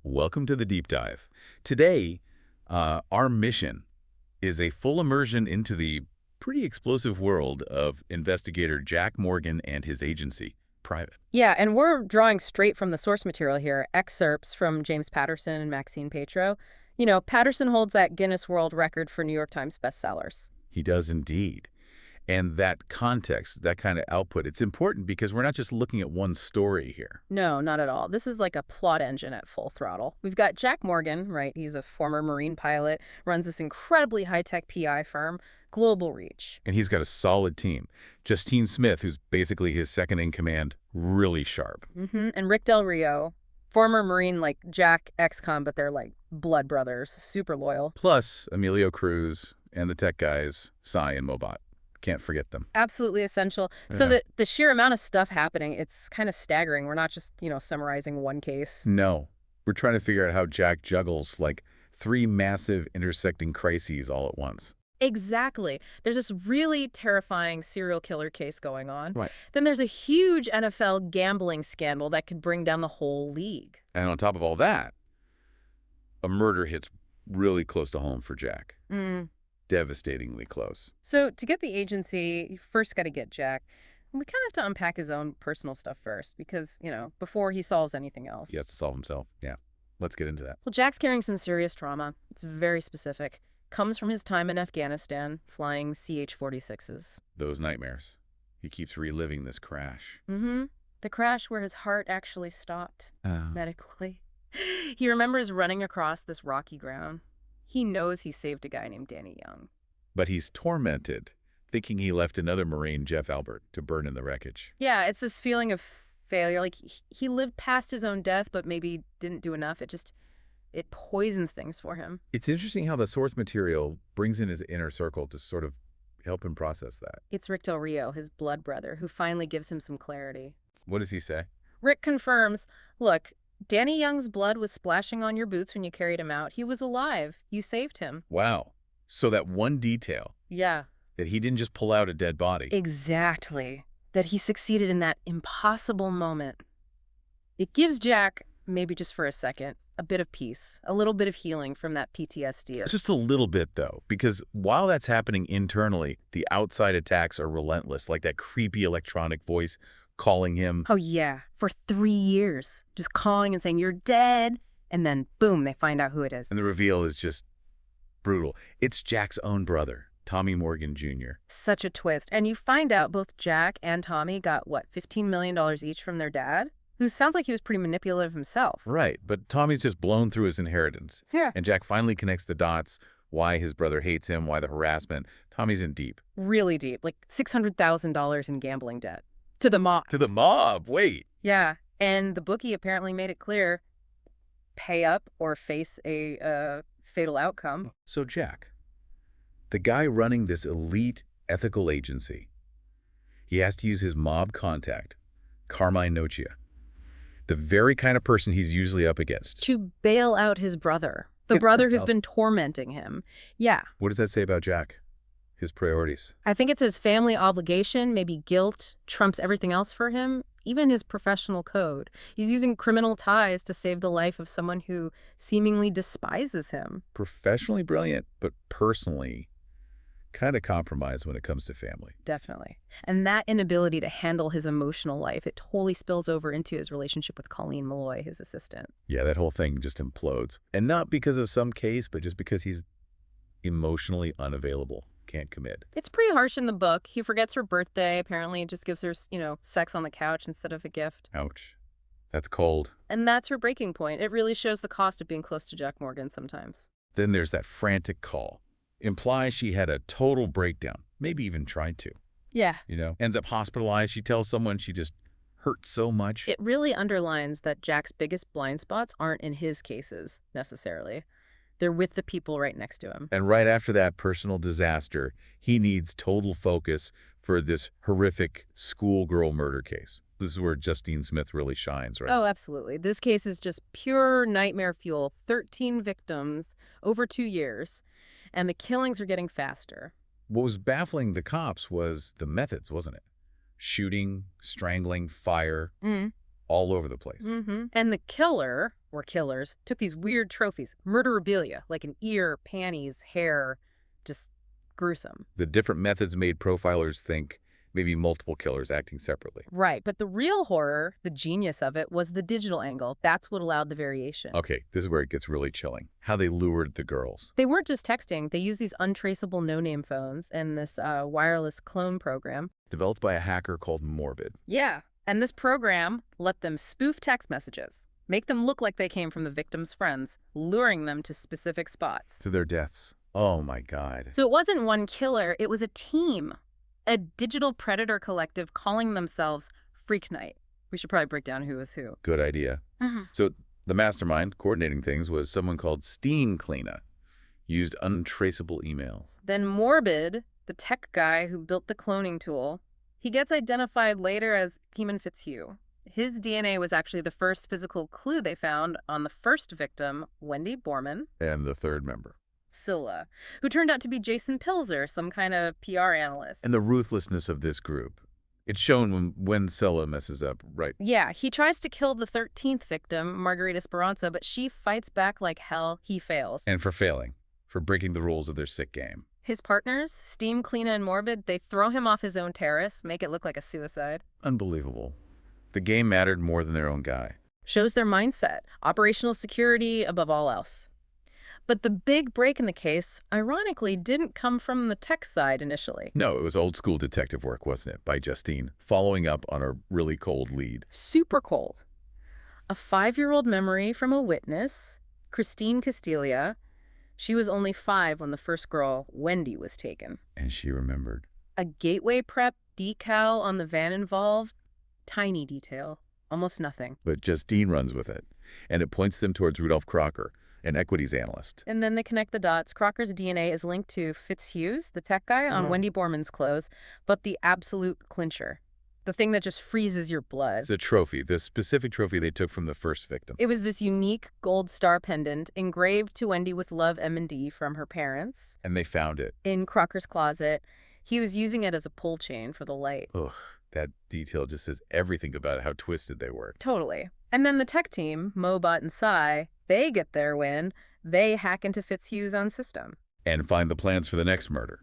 Welcome to the deep dive. Today, our mission is a full immersion into the pretty explosive world of investigator Jack Morgan and his agency, Private. Yeah, and we're drawing straight from the source material here, excerpts from James Patterson and Maxine Petro. Patterson holds that Guinness World Record for New York Times bestsellers. He does indeed. And that context, that kind of output, it's important because we're not just looking at one story here. No, not at all. This is like a plot engine at full throttle. We've got Jack Morgan, right? He's a former Marine pilot, runs this incredibly high-tech PI firm, global reach. And he's got a solid team. Justine Smith, who's basically his second in command, really sharp. And Rick Del Rio, former Marine like Jack, ex-con, but they're like blood brothers, super loyal. Plus Emilio Cruz and the tech guys, Cy and Mobot. Can't forget them. Absolutely essential. Yeah. So the sheer amount of stuff happening, it's kind of staggering. We're not just, summarizing one case. No. We're trying to figure out how Jack juggles like 3 massive intersecting crises all at once. Exactly. There's this really terrifying serial killer case going on. Right. Then there's a huge NFL gambling scandal that could bring down the whole league. And on top of all that, a murder hits really close to home for Jack. Devastatingly close. So to get the agency, you first got to get Jack. And we kind of have to unpack his own personal stuff first because, before he solves anything else. He has to solve himself. Yeah. Let's get into that. Well, Jack's carrying some serious trauma. It's very specific. Comes from his time in Afghanistan, flying CH-46s. Those nightmares. He keeps reliving this crash. The crash where his heart actually stopped, medically. He remembers running across this rocky ground. He knows he saved a guy named Danny Young. But he's tormented, thinking he left another Marine, Jeff Albert, to burn in the wreckage. Yeah, it's this feeling of failure. Like, he lived past his own death, but maybe didn't do enough. It poisons things for him. It's interesting how the source material brings in his inner circle to sort of help him process that. It's Rick Del Rio, his blood brother, who finally gives him some clarity. What does he say? Rick confirms, look, Danny Young's blood was splashing on your boots when you carried him out. He was alive. You saved him. Wow. So that one detail. Yeah. That he didn't just pull out a dead body. Exactly. That he succeeded in that impossible moment. It gives Jack, maybe just for a second, a bit of peace, a little bit of healing from that PTSD. Just a little bit, though, because while that's happening internally, the outside attacks are relentless, like that creepy electronic voice calling him. Oh, yeah. For 3 years. Just calling and saying, you're dead. And then, boom, they find out who it is. And the reveal is just brutal. It's Jack's own brother, Tommy Morgan Jr. Such a twist. And you find out both Jack and Tommy got, what, $15 million each from their dad? Who sounds like he was pretty manipulative himself. Right, but Tommy's just blown through his inheritance. Yeah. And Jack finally connects the dots, why his brother hates him, why the harassment. Tommy's in deep. Really deep, like $600,000 in gambling debt. To the mob. To the mob, wait. Yeah, and the bookie apparently made it clear, pay up or face a fatal outcome. So Jack, the guy running this elite ethical agency, he has to use his mob contact, Carmine Nocia, the very kind of person he's usually up against. To bail out his brother, the brother who's been tormenting him. Yeah. What does that say about Jack? His priorities? I think it's his family obligation, maybe guilt, trumps everything else for him, even his professional code. He's using criminal ties to save the life of someone who seemingly despises him. Professionally brilliant, but personally kind of compromised when it comes to family. Definitely. And that inability to handle his emotional life, it totally spills over into his relationship with Colleen Malloy, his assistant. Yeah, that whole thing just implodes. And not because of some case, but just because he's emotionally unavailable. Can't commit. It's pretty harsh in the book. He forgets her birthday. Apparently, it just gives her, sex on the couch instead of a gift. Ouch. That's cold. And that's her breaking point. It really shows the cost of being close to Jack Morgan sometimes. Then there's that frantic call. Implies she had a total breakdown. Maybe even tried to. Yeah. Ends up hospitalized. She tells someone she just hurt so much. It really underlines that Jack's biggest blind spots aren't in his cases, necessarily. They're with the people right next to him. And right after that personal disaster, he needs total focus for this horrific schoolgirl murder case. This is where Justine Smith really shines, right? Oh, absolutely. This case is just pure nightmare fuel. 13 victims over 2 years, and the killings are getting faster. What was baffling the cops was the methods, wasn't it? Shooting, strangling, fire. all over the place. And the killer, or killers, took these weird trophies, murderabilia, like an ear, panties, hair, just gruesome. The different methods made profilers think maybe multiple killers acting separately. Right, but the real horror, the genius of it, was the digital angle. That's what allowed the variation. Okay, this is where it gets really chilling. How they lured the girls. They weren't just texting. They used these untraceable no-name phones and this wireless clone program. Developed by a hacker called Morbid. Yeah, and this program let them spoof text messages, make them look like they came from the victim's friends, luring them to specific spots. To their deaths. Oh my God. So it wasn't one killer, it was a team. A digital predator collective calling themselves Freak Night. We should probably break down who was who. Good idea. So the mastermind coordinating things was someone called Justine Smith. Used untraceable emails. Then Morbid, the tech guy who built the cloning tool, he gets identified later as Eamon Fitzhugh. His DNA was actually the first physical clue they found on the first victim, Wendy Borman. And the third member. Scylla, who turned out to be Jason Pilzer, some kind of PR analyst. And the ruthlessness of this group. It's shown when Scylla messes up, right? Yeah, he tries to kill the 13th victim, Margarita Speranza, but she fights back like hell. He fails. And for failing. For breaking the rules of their sick game. His partners, Steam, Cleena, and Morbid, they throw him off his own terrace, make it look like a suicide. Unbelievable. The game mattered more than their own guy. Shows their mindset. Operational security above all else. But the big break in the case, ironically, didn't come from the tech side initially. No, it was old-school detective work, wasn't it, by Justine, following up on a really cold lead. Super cold. A 5-year-old memory from a witness, Christine Castilla. She was only 5 when the first girl, Wendy, was taken. And she remembered. A gateway prep decal on the van involved. Tiny detail. Almost nothing. But Justine runs with it, and it points them towards Rudolph Crocker, an equities analyst. And then they connect the dots. Crocker's DNA is linked to Fitzhugh's, the tech guy, on Wendy Borman's clothes, but the absolute clincher, the thing that just freezes your blood. The trophy, the specific trophy they took from the first victim. It was this unique gold star pendant engraved to Wendy with love M&D from her parents. And they found it. In Crocker's closet. He was using it as a pull chain for the light. Ugh, that detail just says everything about how twisted they were. Totally. And then the tech team, Mobot and Psy, they get their win. They hack into Fitzhugh's own system. And find the plans for the next murder.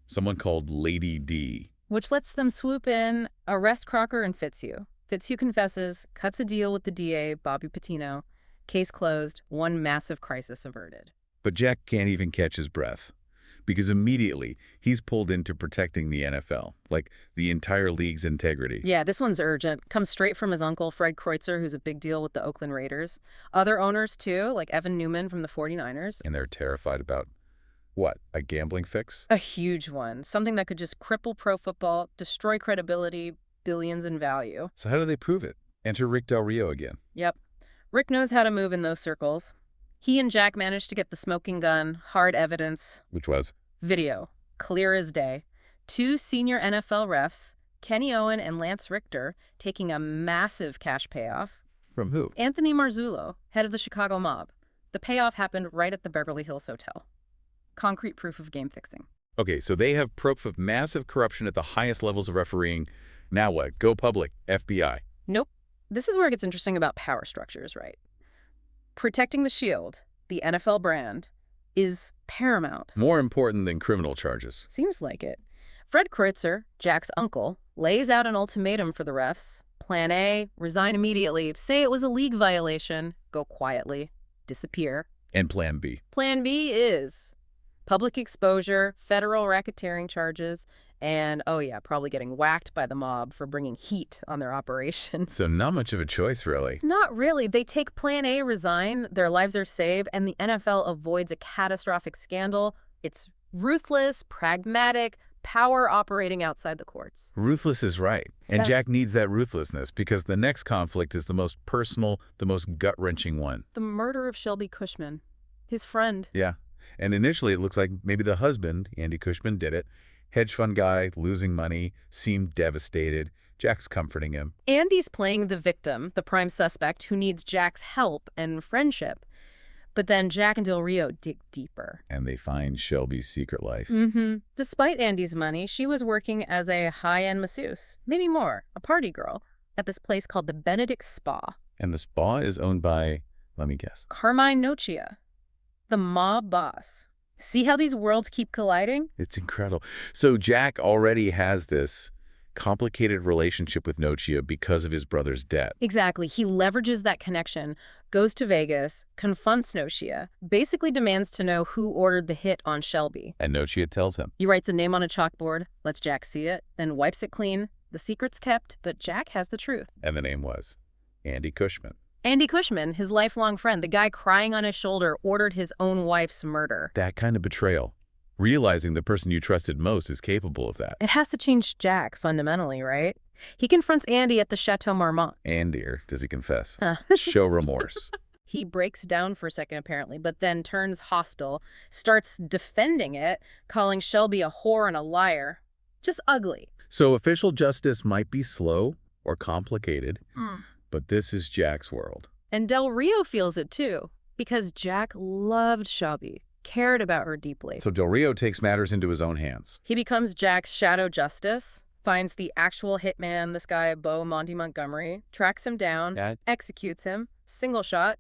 Someone called Lady D. Which lets them swoop in, arrest Crocker and Fitzhugh. Fitzhugh confesses, cuts a deal with the DA, Bobby Patino. Case closed, one massive crisis averted. But Jack can't even catch his breath. Because immediately, he's pulled into protecting the NFL, like the entire league's integrity. Yeah, this one's urgent. Comes straight from his uncle, Fred Kreutzer, who's a big deal with the Oakland Raiders. Other owners, too, like Evan Newman from the 49ers. And they're terrified about, what, a gambling fix? A huge one. Something that could just cripple pro football, destroy credibility, billions in value. So how do they prove it? Enter Rick Del Rio again. Yep. Rick knows how to move in those circles. He and Jack managed to get the smoking gun, hard evidence. Which was? Video. Clear as day. 2 senior NFL refs, Kenny Owen and Lance Richter, taking a massive cash payoff. From who? Anthony Marzullo, head of the Chicago mob. The payoff happened right at the Beverly Hills Hotel. Concrete proof of game fixing. Okay, so they have proof of massive corruption at the highest levels of refereeing. Now what? Go public. FBI. Nope. This is where it gets interesting about power structures, right? Protecting the shield, the NFL brand, is paramount. More important than criminal charges. Seems like it. Fred Kreutzer, Jack's uncle, lays out an ultimatum for the refs. Plan A, resign immediately, say it was a league violation, go quietly, disappear. And Plan B. Plan B is public exposure, federal racketeering charges, and, oh yeah, probably getting whacked by the mob for bringing heat on their operation. So not much of a choice, really. Not really. They take Plan A, resign, their lives are saved, and the NFL avoids a catastrophic scandal. It's ruthless, pragmatic, power operating outside the courts. Ruthless is right. And Jack needs that ruthlessness because the next conflict is the most personal, the most gut-wrenching one. The murder of Shelby Cushman, his friend. Yeah. And initially it looks like maybe the husband, Andy Cushman, did it. Hedge fund guy, losing money, seemed devastated. Jack's comforting him. Andy's playing the victim, the prime suspect, who needs Jack's help and friendship. But then Jack and Del Rio dig deeper. And they find Shelby's secret life. Despite Andy's money, she was working as a high-end masseuse. Maybe more, a party girl. at this place called the Benedict Spa. And the spa is owned by, let me guess. Carmine Nocia, the mob boss. See how these worlds keep colliding? It's incredible. So Jack already has this complicated relationship with Nocia because of his brother's debt. Exactly. He leverages that connection, goes to Vegas, confronts Nocia, basically demands to know who ordered the hit on Shelby. And Nocia tells him. He writes a name on a chalkboard, lets Jack see it, then wipes it clean. The secret's kept, but Jack has the truth. And the name was Andy Cushman. Andy Cushman, his lifelong friend, the guy crying on his shoulder, ordered his own wife's murder. That kind of betrayal. Realizing the person you trusted most is capable of that. It has to change Jack fundamentally, right? He confronts Andy at the Chateau Marmont. Andy, or does he confess? Show remorse. He breaks down for a second, apparently, but then turns hostile, starts defending it, calling Shelby a whore and a liar. Just ugly. So official justice might be slow or complicated, but this is Jack's world. And Del Rio feels it too, because Jack loved Shelby, cared about her deeply. So Del Rio takes matters into his own hands. He becomes Jack's shadow justice, finds the actual hitman, this guy Beau Monty Montgomery, tracks him down, executes him, single shot.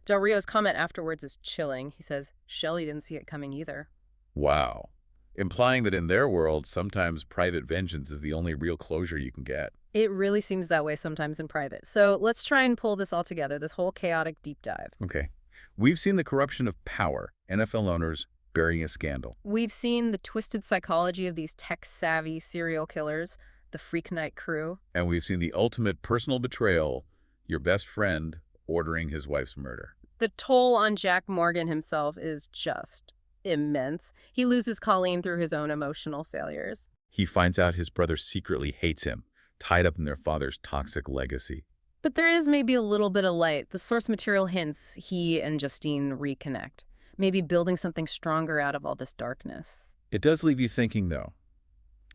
Del Rio's comment afterwards is chilling. He says, Shelby didn't see it coming either. Wow. Implying that in their world, sometimes private vengeance is the only real closure you can get. It really seems that way sometimes in private. So let's try and pull this all together, this whole chaotic deep dive. Okay. We've seen the corruption of power, NFL owners burying a scandal. We've seen the twisted psychology of these tech-savvy serial killers, the Freak Night crew. And we've seen the ultimate personal betrayal, your best friend ordering his wife's murder. The toll on Jack Morgan himself is just immense. He loses Colleen through his own emotional failures. He finds out his brother secretly hates him, tied up in their father's toxic legacy. But there is maybe a little bit of light. The source material hints he and Justine reconnect, maybe building something stronger out of all this darkness. It does leave you thinking, though.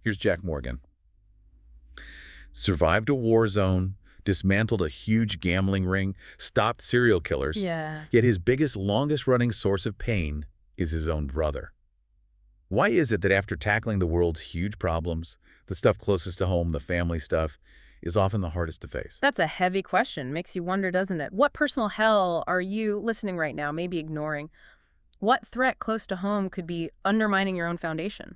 Here's Jack Morgan. Survived a war zone, dismantled a huge gambling ring, stopped serial killers. Yeah. Yet his biggest, longest-running source of pain is his own brother. Why is it that after tackling the world's huge problems, the stuff closest to home, the family stuff, is often the hardest to face? That's a heavy question. Makes you wonder, doesn't it? What personal hell are you listening right now, maybe ignoring? What threat close to home could be undermining your own foundation?